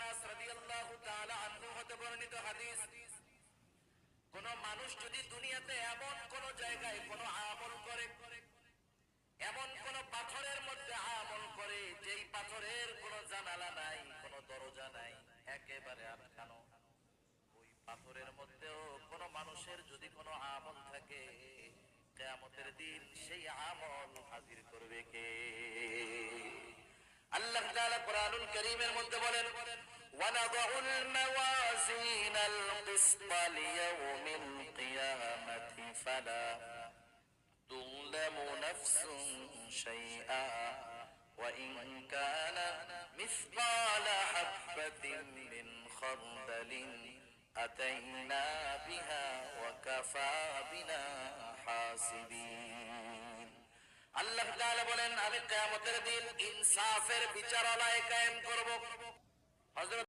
আব্বাস রাদিয়াল্লাহু তাআলা আনহু হতে বর্ণিত হাদিস, কোন মানুষ যদি দুনিয়াতে এমন কোন জায়গায় কোন আমল করে, এমন কোন পাথরের মধ্যে আমল করে যেই পাথরের কোন জানালা নাই, কোন দরজা নাই, একেবারে আটকানো, ওই পাথরের মধ্যেও কোন মানুষের যদি কোন আমল থাকে, কিয়ামতের দিন সেই আমল হাজির করবে কে? আল্লাহ তাআলা কুরআনুল কারীমের মধ্যে বলেন, ওয়ানাদউল মাওয়াজিনাল কিসতা লিয়াউমিল কিয়ামাতি ফালা তুযলামু নাফসুন শাইআ ওয়া ইন কানা মিসকালা হাববাতিন মিন খারদালিন আতাইনা বিহা ওয়া কাফা বিনা হাসিবিন। আল্লাহ তাআলা বলেন, আমি কিয়ামতের দিন ইনসাফের বিচারালয় কায়েম করব। হযরত